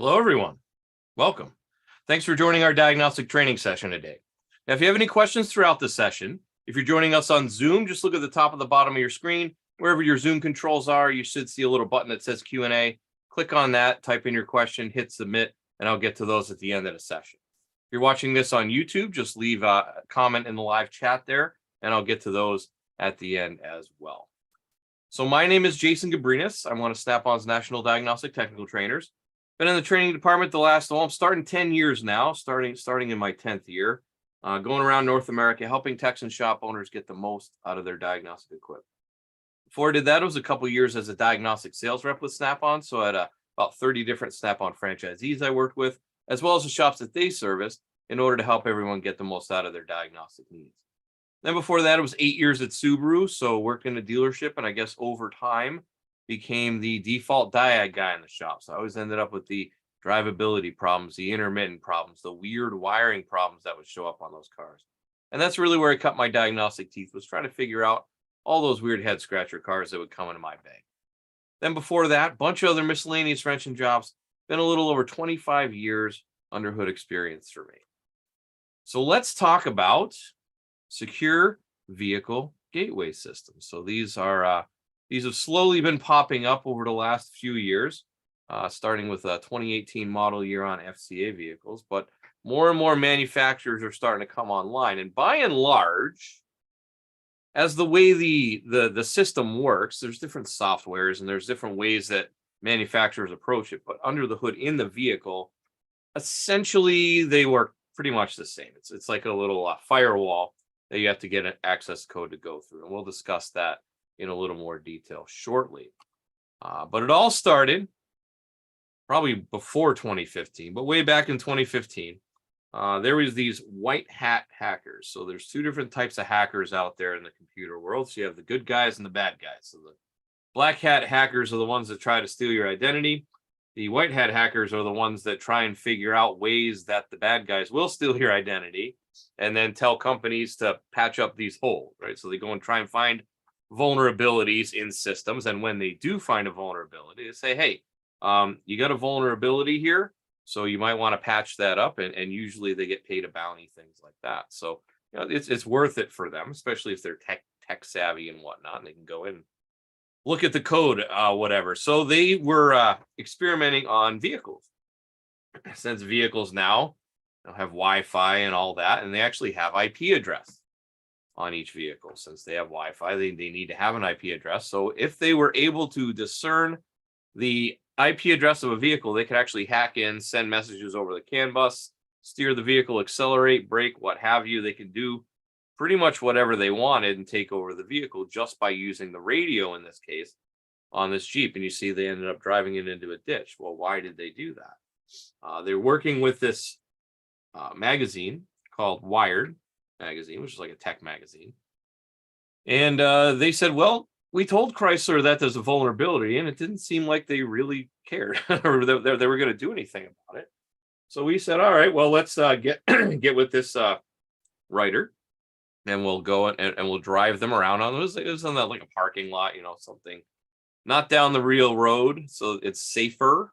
Hello, everyone. Welcome. Thanks for joining our diagnostic training session today. Now, if you have any questions throughout the session, if you're joining us on Zoom, just look at the top of the bottom of your screen. Wherever your Zoom controls are, you should see a little button that says Q&A. Click on that, type in your question, hit submit, and I'll get to those at the end of the session. If you're watching this on YouTube, just leave a comment in the live chat there, and I'll get to those at the end as well. So my name is Jason Gabrinas. I'm one of Snap-on's National Diagnostic Technical Trainers. Been in the training department I'm starting 10 years now, starting in my 10th year, going around North America, helping techs and shop owners get the most out of their diagnostic equipment. Before I did that, it was a couple years as a diagnostic sales rep with Snap-on. So I had about 30 different Snap-on franchisees I worked with, as well as the shops that they serviced in order to help everyone get the most out of their diagnostic needs. Then before that, it was 8 years at Subaru. So worked in a dealership, and I guess over time, became the default diag guy in the shop. So I always ended up with the drivability problems, the intermittent problems, the weird wiring problems that would show up on those cars. And that's really where I cut my diagnostic teeth, was trying to figure out all those weird head scratcher cars that would come into my bag. Then before that, bunch of other miscellaneous wrenching jobs. Been a little over 25 years under hood experience for me. So let's talk about secure vehicle gateway systems. So these have slowly been popping up over the last few years, starting with a 2018 model year on FCA vehicles, but more and more manufacturers are starting to come online. And by and large, as the way the system works, there's different softwares and there's different ways that manufacturers approach it, but under the hood in the vehicle, essentially they work pretty much the same. It's like a little firewall that you have to get an access code to go through, and we'll discuss that in a little more detail shortly. But it all started probably before 2015, but way back in 2015, there was these white hat hackers. So there's two different types of hackers out there in the computer world. So you have the good guys and the bad guys. So the black hat hackers are the ones that try to steal your identity. The white hat hackers are the ones that try and figure out ways that the bad guys will steal your identity and then tell companies to patch up these holes, right? So they go and try and find vulnerabilities in systems, and when they do find a vulnerability, they say, hey, you got a vulnerability here, so you might want to patch that up, and usually they get paid a bounty, things like that. So it's worth it for them, especially if they're tech savvy and whatnot, and they can go in, look at the code, whatever. So they were experimenting on vehicles, since vehicles now have Wi-Fi and all that, and they actually have IP address on each vehicle. Since they have Wi-Fi, they need to have an IP address. So if they were able to discern the IP address of a vehicle, they could actually hack in, send messages over the CAN bus, steer the vehicle, accelerate, brake, what have you. They could do pretty much whatever they wanted and take over the vehicle just by using the radio, in this case, on this Jeep. And you see they ended up driving it into a ditch. Well, why did they do that? They're working with this magazine called Wired magazine, which is like a tech magazine. And they said, well, we told Chrysler that there's a vulnerability, and it didn't seem like they really cared or they were going to do anything about it. So we said, all right, well, let's get with this writer, and we'll go and we'll drive them around on those. It was on that like a parking lot, something not down the real road. So it's safer,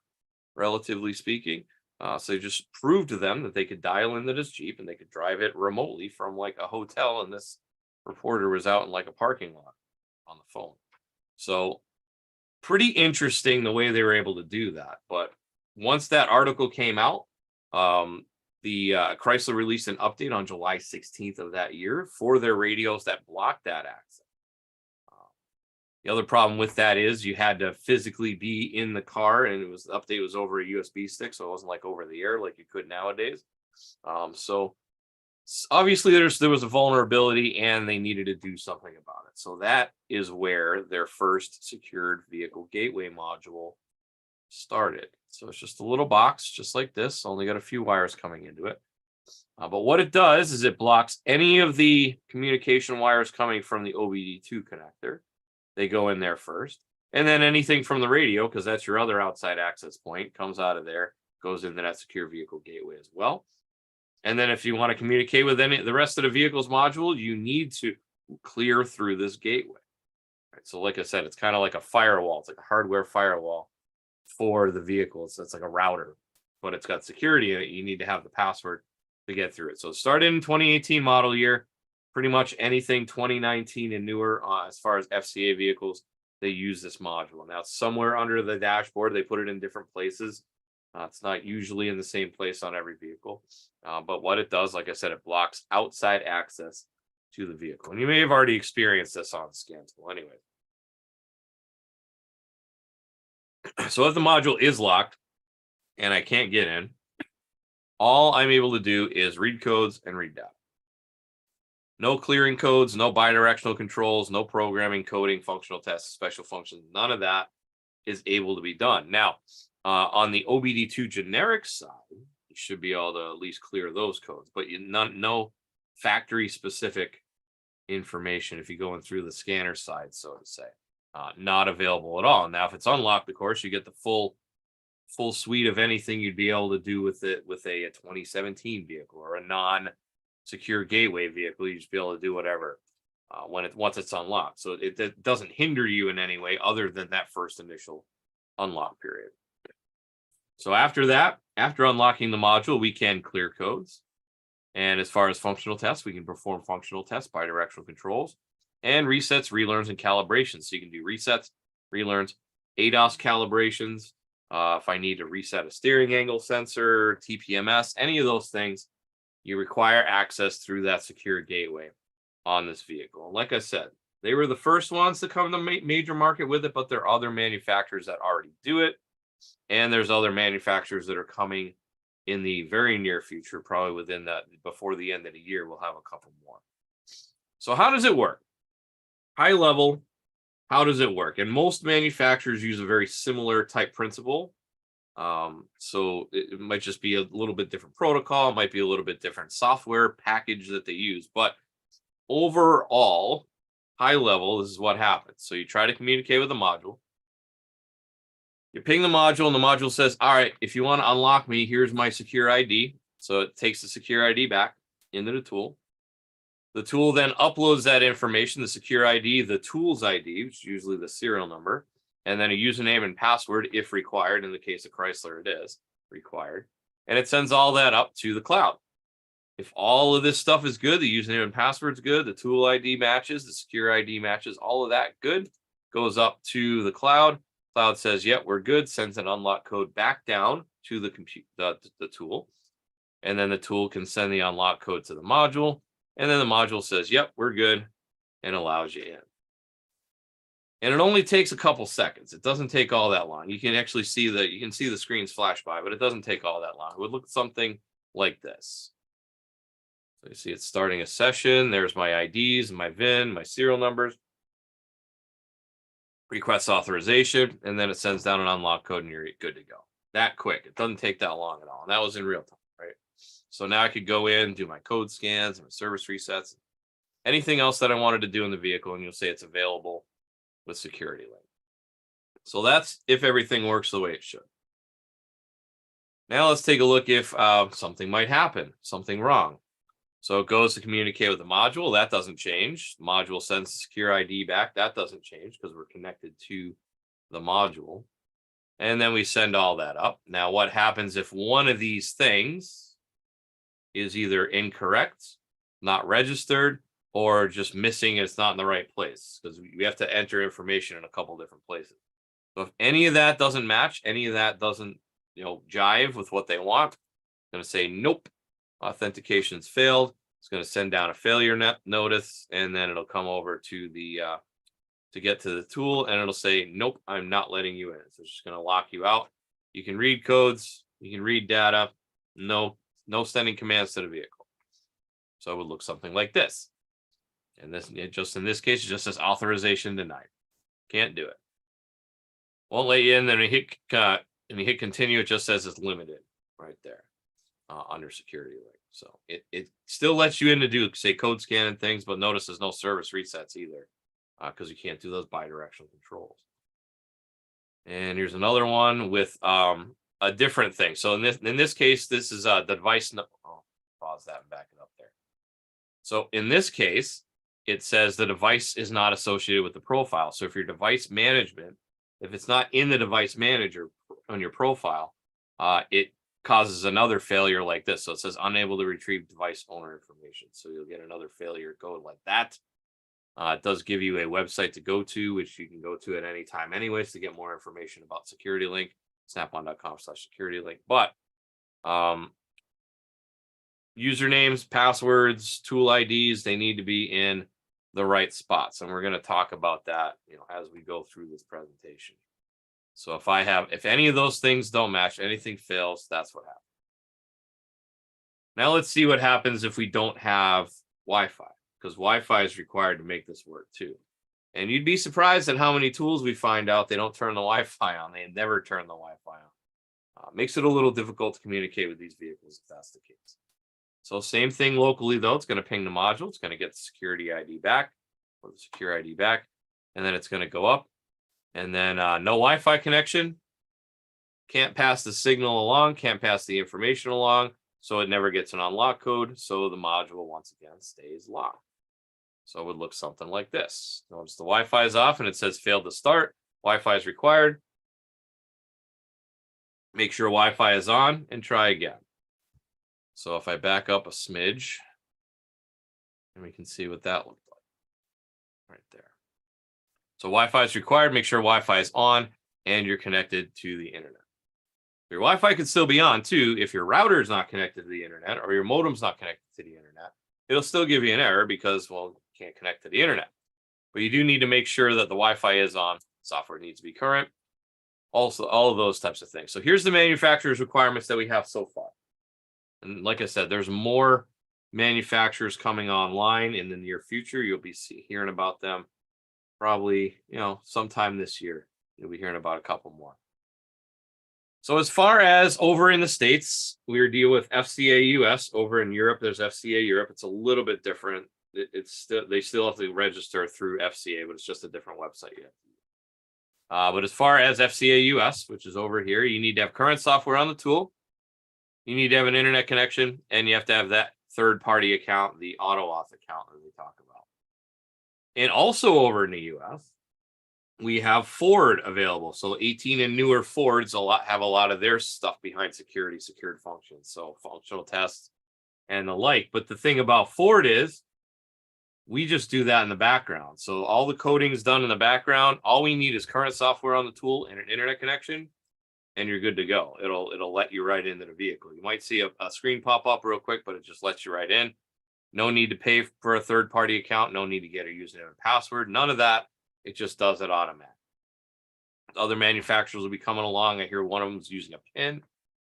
relatively speaking. So they just proved to them that they could dial into this Jeep and they could drive it remotely from like a hotel. And this reporter was out in like a parking lot on the phone. So pretty interesting the way they were able to do that. But once that article came out, the Chrysler released an update on July 16th of that year for their radios that blocked that access. The other problem with that is you had to physically be in the car, and the update was over a USB stick, so it wasn't like over the air like you could nowadays. So obviously there was a vulnerability, and they needed to do something about it. So that is where their first secured vehicle gateway module started. So it's just a little box, just like this, only got a few wires coming into it. But what it does is it blocks any of the communication wires coming from the OBD2 connector. They go in there first, and then anything from the radio, because that's your other outside access point, comes out of there, goes into that secure vehicle gateway as well. And then if you want to communicate with the rest of the vehicle's module, you need to clear through this gateway. Right, so like I said, it's kind of like a firewall. It's like a hardware firewall for the vehicles. That's like a router but it's got security in it. You need to have the password to get through it. So it started in 2018 model year. Pretty much anything 2019 and newer, as far as FCA vehicles, they use this module. Now it's somewhere under the dashboard. They put it in different places. It's not usually in the same place on every vehicle. But what it does, like I said, it blocks outside access to the vehicle. And you may have already experienced this on the scan tool anyway. So if the module is locked and I can't get in, all I'm able to do is read codes and read data. No clearing codes, no bidirectional controls, no programming, coding, functional tests, special functions. None of that is able to be done. Now, on the OBD2 generic side, you should be able to at least clear those codes, but no factory specific information if you go in through the scanner side, so to say. Not available at all. Now, if it's unlocked, of course, you get the full suite of anything you'd be able to do with it with a 2017 vehicle or a non-secure gateway vehicle. You just be able to do whatever once it's unlocked. So it doesn't hinder you in any way other than that first initial unlock period. So after that, after unlocking the module, we can clear codes. And as far as functional tests, we can perform functional tests, bidirectional controls, and resets, relearns, and calibrations. So you can do resets, relearns, ADAS calibrations. If I need to reset a steering angle sensor, TPMS, any of those things, you require access through that secure gateway on this vehicle. And like I said, they were the first ones to come to major market with it, but there are other manufacturers that already do it. And there's other manufacturers that are coming in the very near future, probably within that, before the end of the year, we'll have a couple more. So how does it work? High level, how does it work? And most manufacturers use a very similar type principle. So it might just be a little bit different protocol, it might be a little bit different software package that they use, but overall, high level, this is what happens. So you try to communicate with the module. You ping the module, and the module says, all right, if you want to unlock me, here's my secure ID. So it takes the secure ID back into the tool. The tool then uploads that information, the secure ID, the tool's ID, which is usually the serial number, and then a username and password if required. In the case of Chrysler, it is required. And it sends all that up to the cloud. If all of this stuff is good, the username and password's good, the tool ID matches, the secure ID matches, all of that good, goes up to the cloud. Cloud says, yep, we're good, sends an unlock code back down to the tool. And then the tool can send the unlock code to the module. And then the module says, yep, we're good, and allows you in. And it only takes a couple seconds. It doesn't take all that long. You can actually see the screens flash by, but it doesn't take all that long. It would look something like this. So you see it's starting a session. There's my IDs, my VIN, my serial numbers. Request authorization, and then it sends down an unlock code and you're good to go. That quick. It doesn't take that long at all. And that was in real time, right? So now I could go in, do my code scans, my service resets, anything else that I wanted to do in the vehicle, and you'll say it's available with Security Link. So that's if everything works the way it should. Now let's take a look if something might happen, something wrong. So it goes to communicate with the module. That doesn't change. The module sends the secure ID back. That doesn't change because we're connected to the module. And then we send all that up. Now, what happens if one of these things is either incorrect, not registered, or just missing, it's not in the right place? Because we have to enter information in a couple different places. So if any of that doesn't match, any of that doesn't, jive with what they want, it's going to say, nope. Authentication's failed. It's going to send down a failure notice, and then it'll come over to the to get to the tool, and it'll say, nope, I'm not letting you in. So it's just going to lock you out. You can read codes, you can read data, no sending commands to the vehicle. So it would look something like this. And this, in this case, it just says authorization denied. Can't do it. Won't let you in. Then you hit continue. It just says it's limited right there. Under Security Link. So it still lets you in to do, say, code scan and things, but notice there's no service resets either because you can't do those bidirectional controls. And here's another one with a different thing. So in this case, this is the device. Pause that and back it up there. So in this case, it says the device is not associated with the profile. So if your device management, if it's not in the device manager on your profile, it causes another failure like this. So it says unable to retrieve device owner information. So you'll get another failure code like that. It does give you a website to go to, which you can go to at any time anyways to get more information about Security Link, snapon.com/security link. But usernames, passwords, tool IDs, they need to be in the right spots. And we're going to talk about that, as we go through this presentation. So if any of those things don't match, anything fails, that's what happens. Now let's see what happens if we don't have Wi-Fi, because Wi-Fi is required to make this work too. And you'd be surprised at how many tools we find out they don't turn the Wi-Fi on. They never turn the Wi-Fi on. Makes it a little difficult to communicate with these vehicles if that's the case. So same thing locally though. It's going to ping the module. It's going to get the security ID back, or the secure ID back, and then it's going to go up. And then no Wi-Fi connection, can't pass the signal along, can't pass the information along, so it never gets an unlock code. So the module once again stays locked. So it would look something like this. Notice the Wi-Fi is off and it says failed to start. Wi-Fi is required. Make sure Wi-Fi is on and try again. So if I back up a smidge, and we can see what that looked like right there. So Wi-Fi is required. Make sure Wi-Fi is on and you're connected to the internet. Your Wi-Fi could still be on too if your router is not connected to the internet or your modem's not connected to the internet. It'll still give you an error because, well, you can't connect to the internet. But you do need to make sure that the Wi-Fi is on. Software needs to be current. Also, all of those types of things. So here's the manufacturer's requirements that we have so far. And like I said, there's more manufacturers coming online in the near future. You'll be hearing about them probably, sometime this year. You'll be hearing about a couple more. So as far as over in the States, we deal with FCA US. Over in Europe, there's FCA Europe. It's a little bit different. They still have to register through FCA, but it's just a different website yet. But as far as FCA US, which is over here, you need to have current software on the tool. You need to have an internet connection, and you have to have that third-party account, the Autoauth account that we talk about. And also over in the US, we have Ford available. So 18 and newer Fords have a lot of their stuff behind secured functions, so functional tests and the like. But the thing about Ford is we just do that in the background. So all the coding is done in the background. All we need is current software on the tool and an internet connection, and you're good to go. It'll let you right into the vehicle. You might see a screen pop up real quick, but it just lets you right in. No need to pay for a third-party account. No need to get a username and password. None of that. It just does it automatically. Other manufacturers will be coming along. I hear one of them is using a PIN.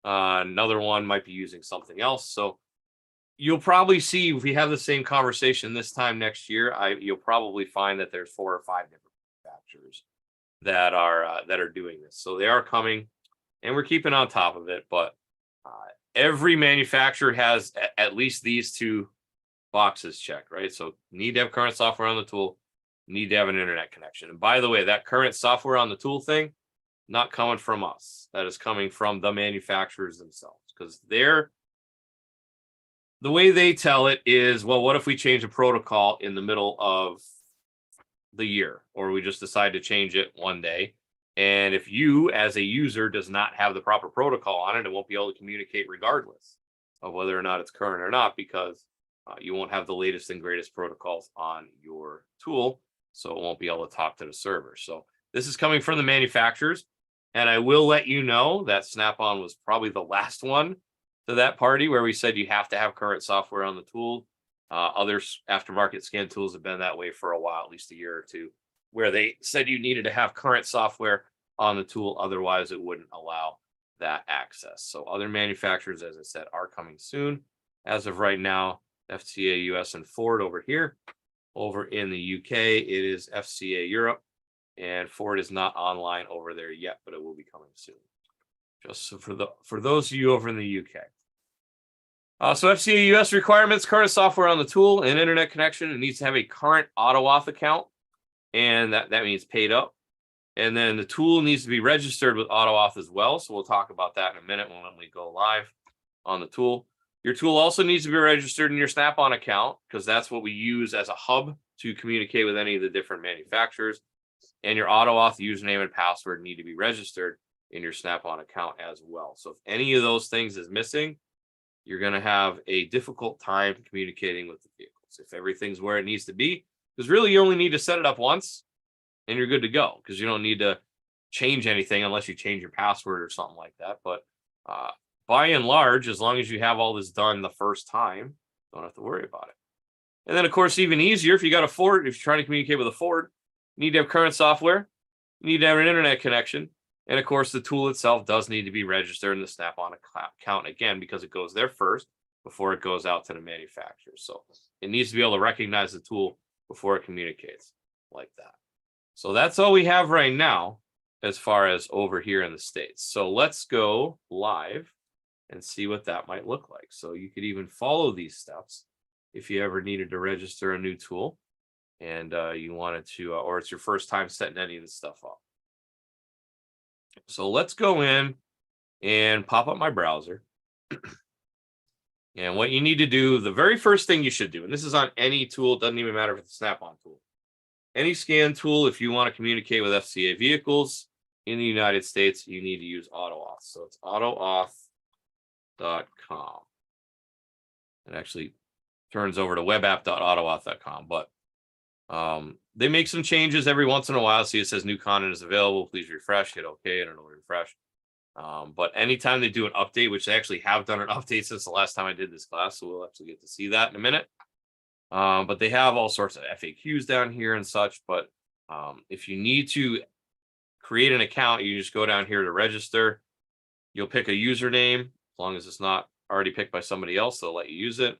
Another one might be using something else. So you'll probably see, if we have the same conversation this time next year, you'll probably find that there's 4 or 5 different manufacturers that are doing this. So they are coming, and we're keeping on top of it. But every manufacturer has at least these 2 boxes checked, right? So need to have current software on the tool, need to have an internet connection. And by the way, that current software on the tool thing, not coming from us. That is coming from the manufacturers themselves, because the way they tell it is, well, what if we change a protocol in the middle of the year, or we just decide to change it one day? And if you as a user does not have the proper protocol on it, it won't be able to communicate regardless of whether or not it's current or not, because you won't have the latest and greatest protocols on your tool, so it won't be able to talk to the server. So this is coming from the manufacturers, and I will let you know that Snap-on was probably the last one to that party where we said you have to have current software on the tool. Other aftermarket scan tools have been that way for a while, at least a year or two, where they said you needed to have current software on the tool, otherwise it wouldn't allow that access. So other manufacturers, as I said, are coming soon. As of right now, FCA US and Ford over here. Over in the UK, it is FCA Europe, and Ford is not online over there yet, but it will be coming soon. Just so for those of you over in the UK. So FCA US requirements: current software on the tool and internet connection. It needs to have a current Autoauth account, and that means paid up. And then the tool needs to be registered with Autoauth as well. So we'll talk about that in a minute when we go live on the tool. Your tool also needs to be registered in your Snap-on account, because that's what we use as a hub to communicate with any of the different manufacturers. And your Autoauth username and password need to be registered in your Snap-on account as well. So if any of those things is missing, you're going to have a difficult time communicating with the vehicles. If everything's where it needs to be, because really you only need to set it up once and you're good to go, because you don't need to change anything unless you change your password or something like that. But by and large, as long as you have all this done the first time, don't have to worry about it. And then, of course, even easier, if you got a Ford, if you're trying to communicate with a Ford, you need to have current software, you need to have an internet connection. And of course, the tool itself does need to be registered in the Snap-on account again, because it goes there first before it goes out to the manufacturer. So it needs to be able to recognize the tool before it communicates like that. So that's all we have right now as far as over here in the States. So let's go live and see what that might look like. So you could even follow these steps if you ever needed to register a new tool and you wanted to, or it's your first time setting any of this stuff up. So let's go in and pop up my browser. And what you need to do, the very first thing you should do, and this is on any tool, it doesn't even matter if it's a Snap-on tool. Any scan tool, if you want to communicate with FCA vehicles in the United States, you need to use Autoauth. So it's autoauth.com. It actually turns over to webapp.autoauth.com, but they make some changes every once in a while. See, it says new content is available. Please refresh, hit OK, and it'll refresh. But anytime they do an update, which they actually have done an update since the last time I did this class, so we'll actually get to see that in a minute. But they have all sorts of FAQs down here and such. But if you need to create an account, you just go down here to register. You'll pick a username, as long as it's not already picked by somebody else, they'll let you use it.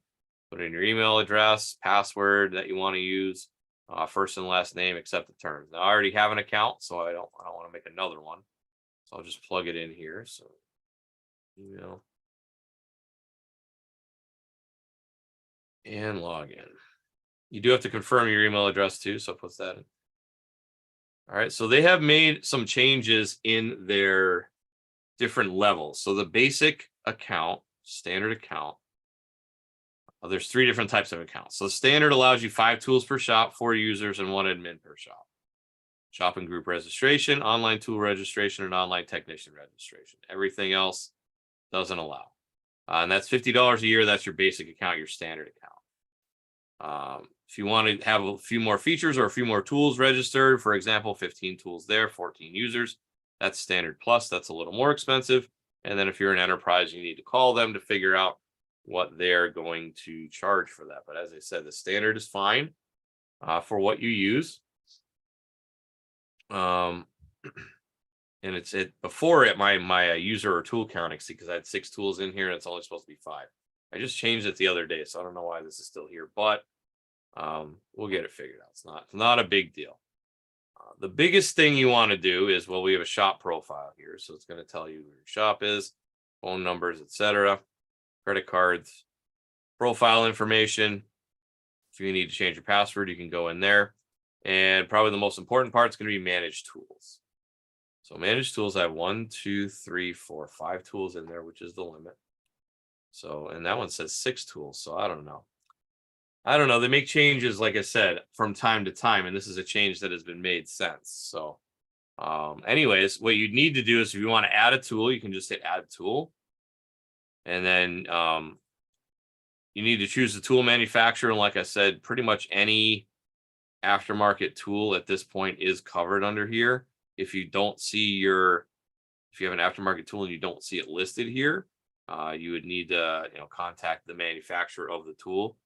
Put in your email address, password that you want to use, first and last name, accept the terms. Now I already have an account, so I don't want to make another one. So I'll just plug it in here. So email and log in. You do have to confirm your email address too, so it puts that in. All right, so they have made some changes in their different levels. So the basic account, standard account, there's 3 different types of accounts. So standard allows you 5 tools per shop, 4 users, and 1 admin per shop. Shop and group registration, online tool registration, and online technician registration. Everything else doesn't allow. And that's $50 a year. That's your basic account, your standard account. If you want to have a few more features or a few more tools registered, for example, 15 tools there, 14 users, that's standard plus. That's a little more expensive. And then if you're an enterprise, you need to call them to figure out what they're going to charge for that. But as I said, the standard is fine for what you use. And it's before it my user or tool counting, because I had 6 tools in here and it's only supposed to be 5. I just changed it the other day, so I don't know why this is still here, but we'll get it figured out. It's not a big deal. The biggest thing you want to do is, well, we have a shop profile here, so it's going to tell you where your shop is, phone numbers, etc., credit cards, profile information. If you need to change your password, you can go in there. And probably the most important part is going to be manage tools. So manage tools, I have 1, 2, 3, 4, 5 tools in there, which is the limit. So, and that one says 6 tools. So I don't know. They make changes, like I said, from time to time, and this is a change that has been made since. So anyways, what you need to do is, if you want to add a tool, you can just hit add tool. And then you need to choose the tool manufacturer. And like I said, pretty much any aftermarket tool at this point is covered under here. If you don't see if you have an aftermarket tool and you don't see it listed here, you would need to contact the manufacturer of the tool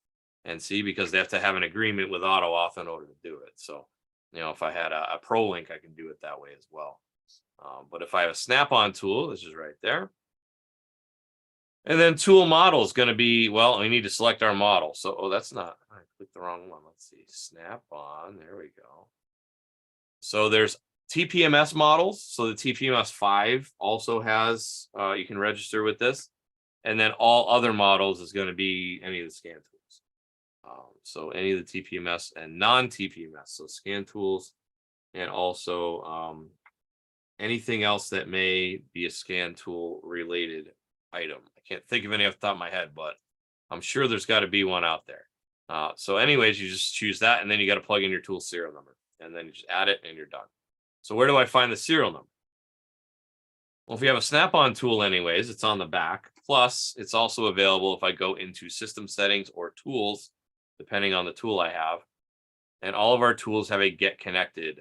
and see, because they have to have an agreement with Autoauth in order to do it. So if I had a ProLink, I can do it that way as well. But if I have a Snap-on tool, this is right there. And then tool model is going to be, well, we need to select our model. So, that's not, I clicked the wrong one. Let's see, Snap-on, there we go. So there's TPMS models. So the TPMS 5 also has, you can register with this. And then all other models is going to be any of the scan tools. So any of the TPMS and non-TPMS, so scan tools, and also anything else that may be a scan tool related item. I can't think of any off the top of my head, but I'm sure there's got to be one out there. So anyways, you just choose that, and then you got to plug in your tool serial number, and then you just add it and you're done. So where do I find the serial number? Well, if you have a Snap-on tool anyways, it's on the back. Plus, it's also available if I go into system settings or tools, depending on the tool I have. And all of our tools have a get connected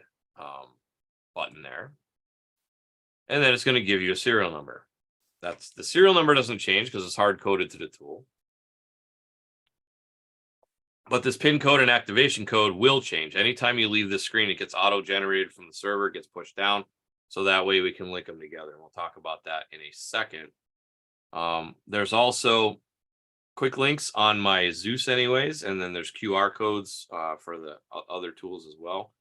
button there. And then it's going to give you a serial number. That's the serial number doesn't change because it's hard coded to the tool. But this pin code and activation code will change. Anytime you leave this screen, it gets auto-generated from the server, gets pushed down. So that way we can link them together. And we'll talk about that in a second. There's also quick links on my Zeus anyways. And then there's QR codes for the other tools as well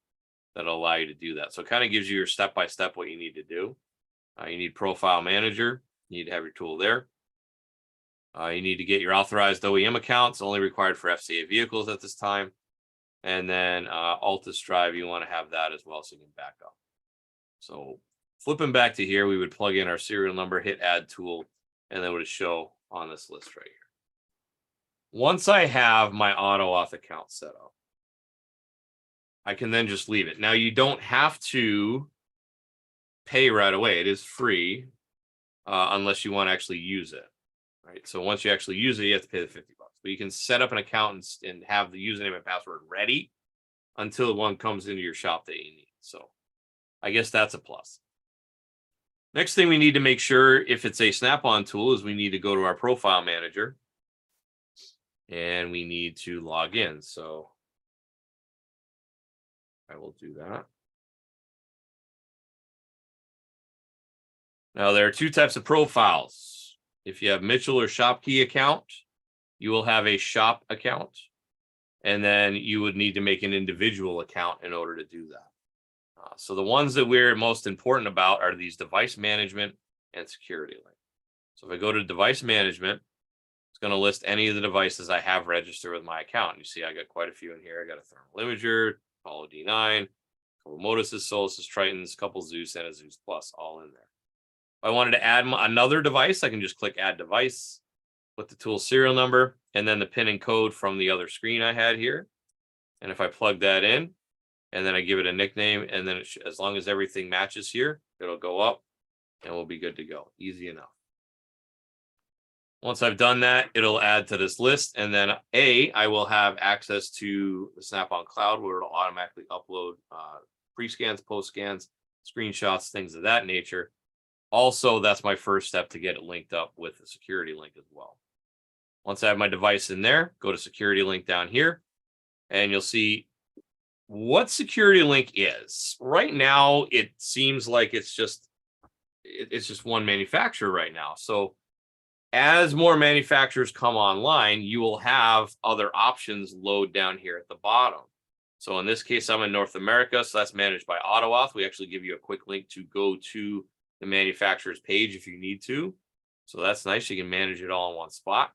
that allow you to do that. So it kind of gives you your step-by-step what you need to do. You need Profile Manager. You need to have your tool there. You need to get your authorized OEM accounts, only required for FCA vehicles at this time. And then Altus Drive, you want to have that as well so you can back up. So flipping back to here, we would plug in our serial number, hit add tool, and then it would show on this list right here. Once I have my Autoauth account set up, I can then just leave it. Now, you don't have to pay right away. It is free unless you want to actually use it. Right. So once you actually use it, you have to pay the $50. But you can set up an account and have the username and password ready until one comes into your shop that you need. So I guess that's a plus. Next thing we need to make sure if it's a Snap-on tool is we need to go to our profile manager and we need to log in. So I will do that. Now there are two types of profiles. If you have Mitchell or ShopKey account, you will have a shop account, and then you would need to make an individual account in order to do that. So the ones that we're most important about are these device management and security link. So if I go to device management, it's going to list any of the devices I have registered with my account. You see, I got quite a few in here. I got a thermal imager, Apollo D9, a couple Motuses, Soluses, Tritons, a couple Zeus, and a Zeus Plus all in there. If I wanted to add another device, I can just click add device, put the tool serial number, and then the pin and code from the other screen I had here. And if I plug that in, and then I give it a nickname, and then as long as everything matches here, it'll go up and we'll be good to go. Easy enough. Once I've done that, it'll add to this list, and then I will have access to the Snap-on Cloud where it'll automatically upload pre-scans, post-scans, screenshots, things of that nature. Also, that's my first step to get it linked up with the security link as well. Once I have my device in there, go to security link down here, and you'll see what security link is. Right now, it seems like it's just one manufacturer right now. So as more manufacturers come online, you will have other options load down here at the bottom. So in this case, I'm in North America, so that's managed by Autoauth. We actually give you a quick link to go to the manufacturer's page if you need to. So that's nice. You can manage it all in one spot.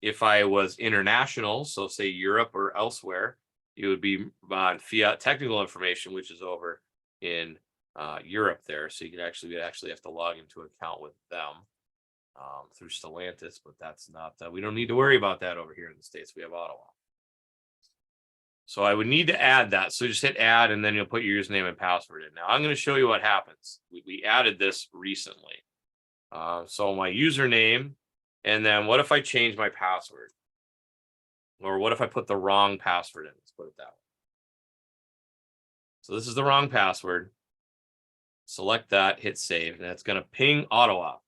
If I was international, so say Europe or elsewhere, it would be on Fiat Technical Information, which is over in Europe there. So you could actually have to log into an account with them through Stellantis, but that's not, we don't need to worry about that over here in the States. We have Autoauth. So I would need to add that. So just hit add, and then you'll put your username and password in. Now I'm going to show you what happens. We added this recently. So my username, and then what if I change my password? Or what if I put the wrong password in? Let's put it that way. So this is the wrong password. Select that, hit save, and it's going to ping Autoauth.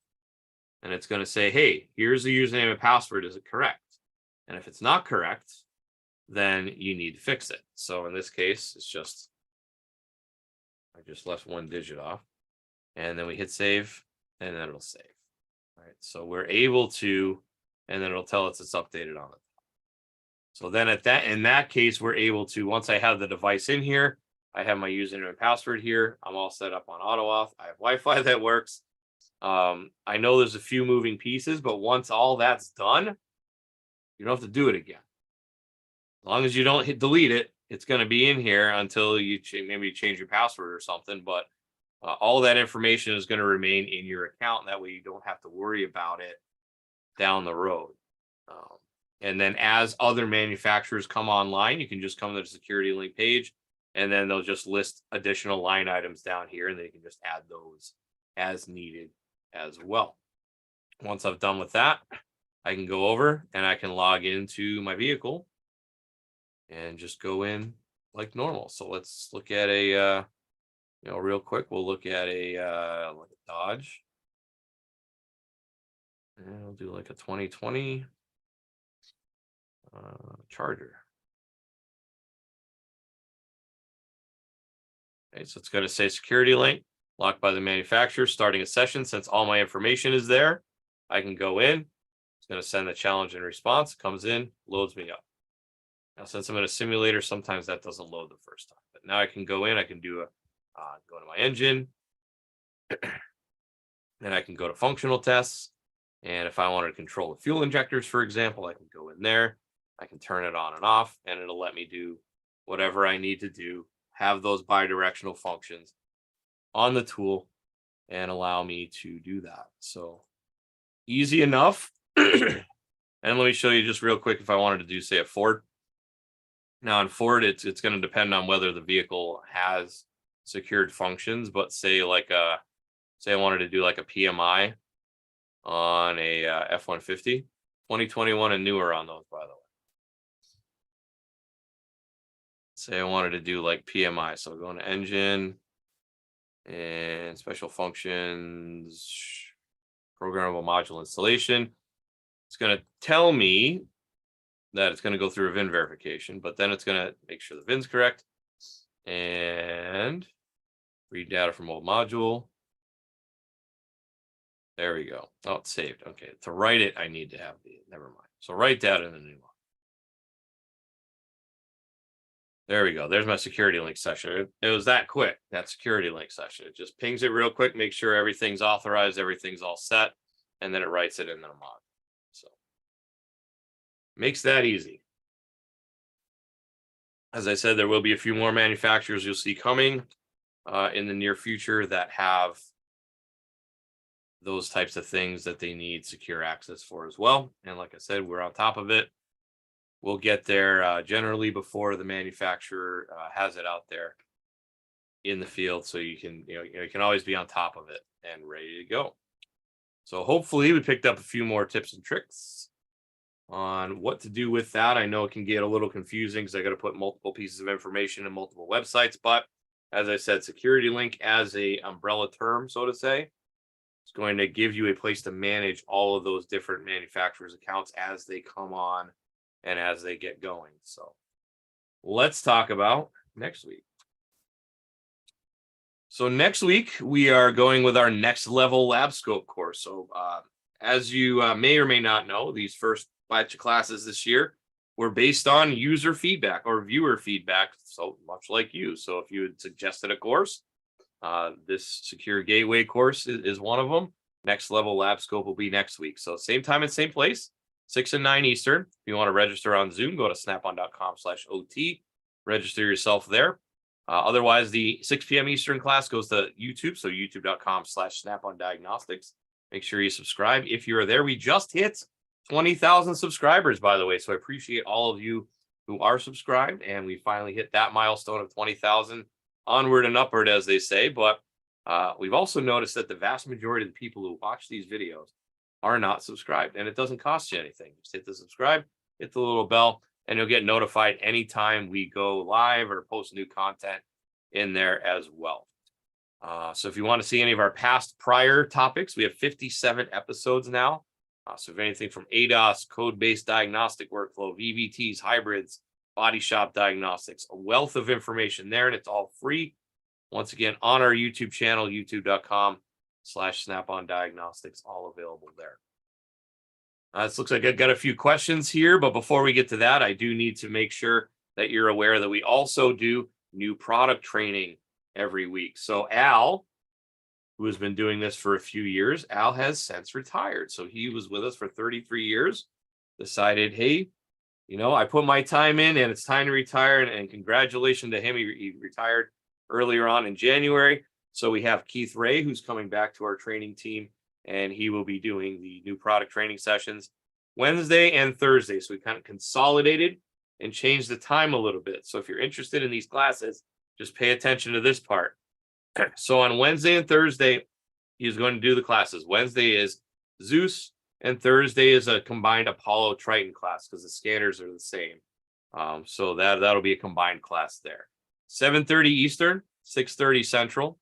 And it's going to say, hey, here's the username and password. Is it correct? And if it's not correct, then you need to fix it. So in this case, it's just, I just left one digit off, and then we hit save, and then it'll save. All right. So we're able to, and then it'll tell us it's updated on it. So then in that case, we're able to, once I have the device in here, I have my username and password here. I'm all set up on Autoauth. I have Wi-Fi that works. I know there's a few moving pieces, but once all that's done, you don't have to do it again. As long as you don't hit delete it, it's going to be in here until you maybe change your password or something. But all that information is going to remain in your account. That way you don't have to worry about it down the road. And then as other manufacturers come online, you can just come to the security link page, and then they'll just list additional line items down here, and then you can just add those as needed as well. Once I've done with that, I can go over and I can log into my vehicle and just go in like normal. So let's look at a, real quick, we'll look at a Dodge. And we'll do like a 2020 Charger. Okay, so it's going to say security link, locked by the manufacturer, starting a session. Since all my information is there, I can go in. It's going to send the challenge and response, comes in, loads me up. Now, since I'm in a simulator, sometimes that doesn't load the first time. But now I can go in, I can do go to my engine, and I can go to functional tests. And if I wanted to control the fuel injectors, for example, I can go in there, I can turn it on and off, and it'll let me do whatever I need to do, have those bidirectional functions on the tool, and allow me to do that. So easy enough. And let me show you just real quick if I wanted to do, say, a Ford. Now on Ford, it's going to depend on whether the vehicle has secured functions, but say I wanted to do like a PMI on a F-150, 2021 and newer on those, by the way. Say I wanted to do like PMI, so go into engine and special functions, programmable module installation. It's going to tell me that it's going to go through a VIN verification, but then it's going to make sure the VIN's correct and read data from old module. There we go. Oh, it's saved. Okay, to write it, I need to have never mind. So write data in the new one. There we go. There's my security link session. It was that quick, that security link session. It just pings it real quick, make sure everything's authorized, everything's all set, and then it writes it in the mod. So makes that easy. As I said, there will be a few more manufacturers you'll see coming in the near future that have those types of things that they need secure access for as well. And like I said, we're on top of it. We'll get there generally before the manufacturer has it out there in the field, so you can you can always be on top of it and ready to go. So hopefully we picked up a few more tips and tricks on what to do with that. I know it can get a little confusing because I got to put multiple pieces of information in multiple websites, but as I said, security link as a umbrella term, so to say, it's going to give you a place to manage all of those different manufacturers' accounts as they come on and as they get going. So let's talk about next week. So next week, we are going with our next level lab scope course. So as you may or may not know, these first batch of classes this year were based on user feedback or viewer feedback, so much like you. So if you had suggested a course, this secure gateway course is one of them. Next level lab scope will be next week. So same time and same place, 6 and 9 Eastern. If you want to register on Zoom, go to snapon.com/OT. Register yourself there. Otherwise, the 6 p.m. Eastern class goes to YouTube. So youtube.com/Snap-on Diagnostics. Make sure you subscribe if you are there. We just hit 20,000 subscribers, by the way. So I appreciate all of you who are subscribed. And we finally hit that milestone of 20,000. Onward and upward, as they say. But we've also noticed that the vast majority of the people who watch these videos are not subscribed, and it doesn't cost you anything. Just hit the subscribe, hit the little bell, and you'll get notified anytime we go live or post new content in there as well. So if you want to see any of our past prior topics, we have 57 episodes now. So if anything from ADOS, code-based diagnostic workflow, VVTs, hybrids, body shop diagnostics, a wealth of information there, and it's all free. Once again, on our YouTube channel, youtube.com/Snap-on Diagnostics, all available there. This looks like I've got a few questions here, but before we get to that, I do need to make sure that you're aware that we also do new product training every week. So Al, who has been doing this for a few years, Al has since retired. So he was with us for 33 years, decided, hey, I put my time in and it's time to retire. And congratulations to him. He retired earlier on in January. So we have Keith Ray, who's coming back to our training team, and he will be doing the new product training sessions Wednesday and Thursday. So we kind of consolidated and changed the time a little bit. So if you're interested in these classes, just pay attention to this part. So on Wednesday and Thursday, He's going to do the classes. Wednesday is Zeus, and Thursday is a combined Apollo Triton class because the scanners are the same. So that'll be a combined class there. 7:30 Eastern, 6:30 Central,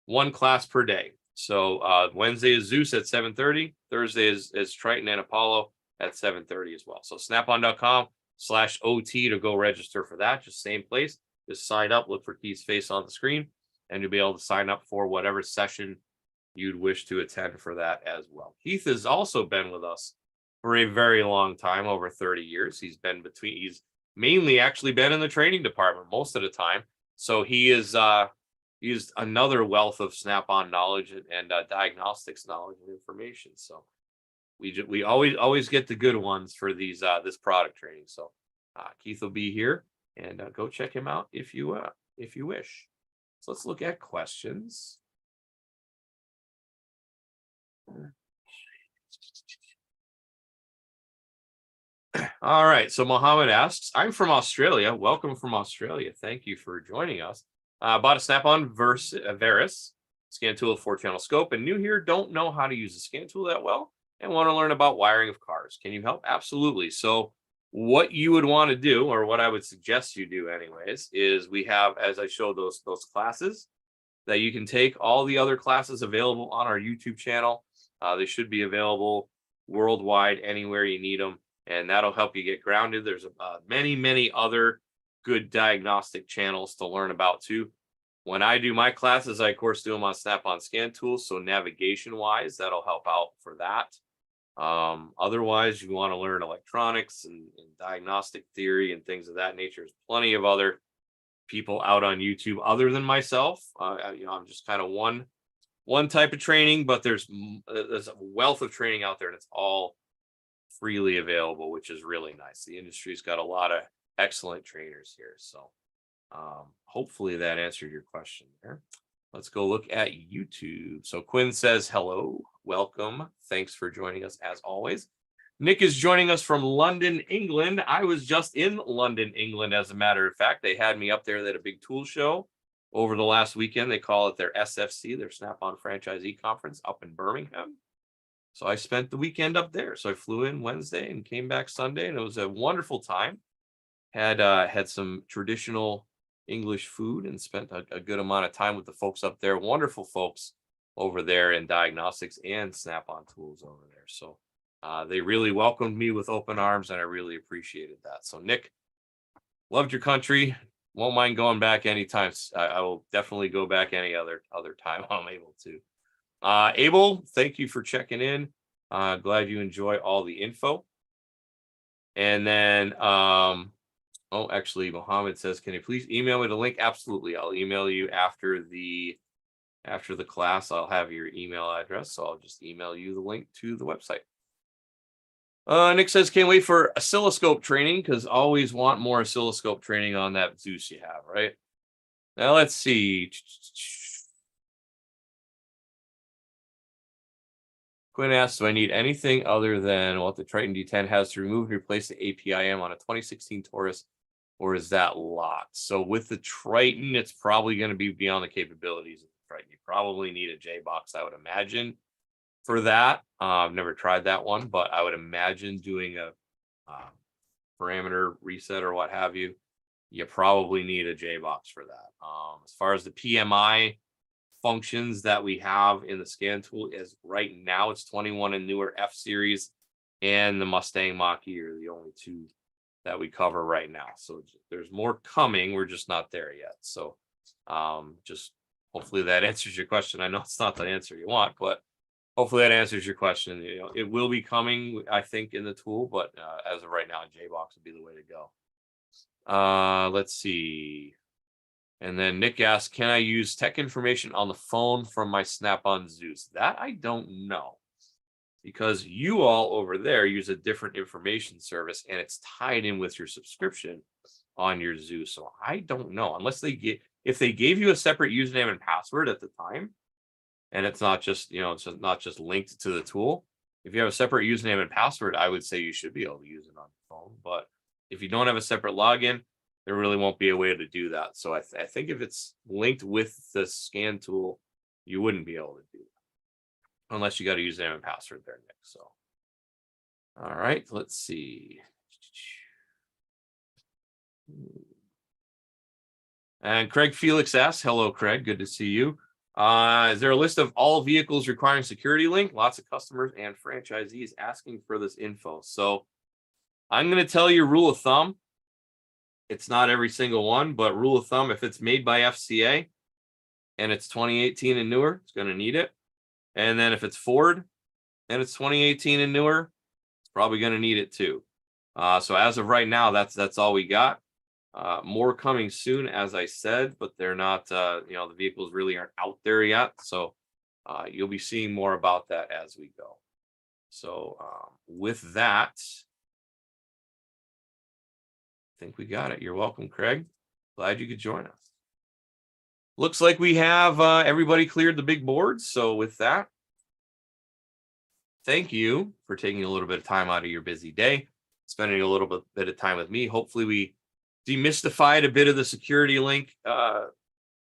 one class per day. So Wednesday is Zeus at 7:30. Thursday is Triton and Apollo at 7:30 as well. So snapon.com/OT to go register for that. Just same place. Just sign up, look for Keith's face on the screen, and you'll be able to sign up for whatever session you'd wish to attend for that as well. Keith has also been with us for a very long time, over 30 years. He's mainly actually been in the training department most of the time. So he is he's another wealth of Snap-on knowledge and diagnostics knowledge and information. So we always get the good ones for these this product training. So Keith will be here, and go check him out if you wish. So let's look at questions. All right. So Mohammed asks, I'm from Australia. Welcome from Australia. Thank you for joining us. Bought a Snap-on Veris scan tool, 4-channel scope, and new here, don't know how to use the scan tool that well and want to learn about wiring of cars. Can you help? Absolutely. So what you would want to do, or what I would suggest you do anyways, is we have, as I showed, those classes that you can take. All the other classes available on our YouTube channel. They should be available worldwide, anywhere you need them, and that'll help you get grounded. There's many other good diagnostic channels to learn about too. When I do my classes, I of course do them on Snap-on scan tools, so navigation wise, that'll help out for that. Otherwise, you want to learn electronics and diagnostic theory and things of that nature. There's plenty of other people out on YouTube other than myself. I'm just kind of one type of training, but there's a wealth of training out there, and it's all freely available, which is really nice. The industry's got a lot of excellent trainers here. So hopefully that answered your question there. Let's go look at YouTube. So Quinn says, hello, welcome. Thanks for joining us as always. Nick is joining us from London, England. I was just in London, England, as a matter of fact. They had me up there. They had a big tool show over the last weekend. They call it their SFC, their Snap-on Franchisee Conference up in Birmingham. So I spent the weekend up there. So I flew in Wednesday and came back Sunday, and it was a wonderful time. Had some traditional English food and spent a good amount of time with the folks up there. Wonderful folks over there in diagnostics and Snap-on tools over there. So they really welcomed me with open arms, and I really appreciated that. So Nick, loved your country. Won't mind going back anytime. I will definitely go back any other time I'm able to. Abel, thank you for checking in. Glad you enjoy all the info. And then actually Mohammed says, can you please email me the link? Absolutely. I'll email you after the class. I'll have your email address, so I'll just email you the link to the website. Nick says, can't wait for oscilloscope training, because always want more oscilloscope training on that Zeus you have, right? Now let's see. Quinn asks, do I need anything other than what the Triton D10 has to remove and replace the APIM on a 2016 Taurus, or is that locked? So with the Triton, it's probably going to be beyond the capabilities of the Triton. You probably need a J-box, I would imagine, for that. I've never tried that one, but I would imagine doing a parameter reset or what have you, you probably need a J-box for that. As far as the PMI functions that we have in the scan tool, is right now it's 21 and newer F series and the Mustang Mach-E are the only two that we cover right now. So there's more coming. We're just not there yet. So just hopefully that answers your question. I know it's not the answer you want, but hopefully that answers your question. You know, it will be coming, I think, in the tool, but as of right now, J-box would be the way to go. Let's see. And then Nick asks, can I use tech information on the phone from my Snap-on Zeus? That I don't know, because you all over there use a different information service, and it's tied in with your subscription on your Zeus. So I don't know, unless if they gave you a separate username and password at the time, and it's not just, it's not just linked to the tool. If you have a separate username and password, I would say you should be able to use it on the phone. But if you don't have a separate login, there really won't be a way to do that. So I think if it's linked with the scan tool, you wouldn't be able to do unless you got a username and password there, Nick. So, all right, let's see. And Craig Felix asks, hello, Craig. Good to see you. Is there a list of all vehicles requiring security link? Lots of customers and franchisees asking for this info. So I'm going to tell you rule of thumb. It's not every single one, but rule of thumb, if it's made by FCA and it's 2018 and newer, it's going to need it. And then if it's Ford and it's 2018 and newer, it's probably going to need it too. So as of right now, that's all we got. More coming soon, as I said, but they're not, the vehicles really aren't out there yet. So you'll be seeing more about that as we go. So with that, I think we got it. You're welcome, Craig. Glad you could join us. Looks like we have everybody cleared the big boards. So with that, thank you for taking a little bit of time out of your busy day, spending a little bit of time with me. Hopefully we demystified a bit of the security link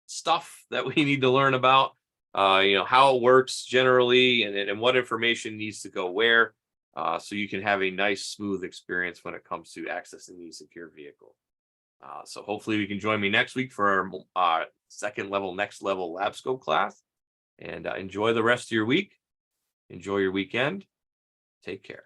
stuff that we need to learn about, how it works generally and what information needs to go where, so you can have a nice, smooth experience when it comes to accessing the secure vehicle. So hopefully we can join me next week for our next level lab scope class, and enjoy the rest of your week. Enjoy your weekend. Take care.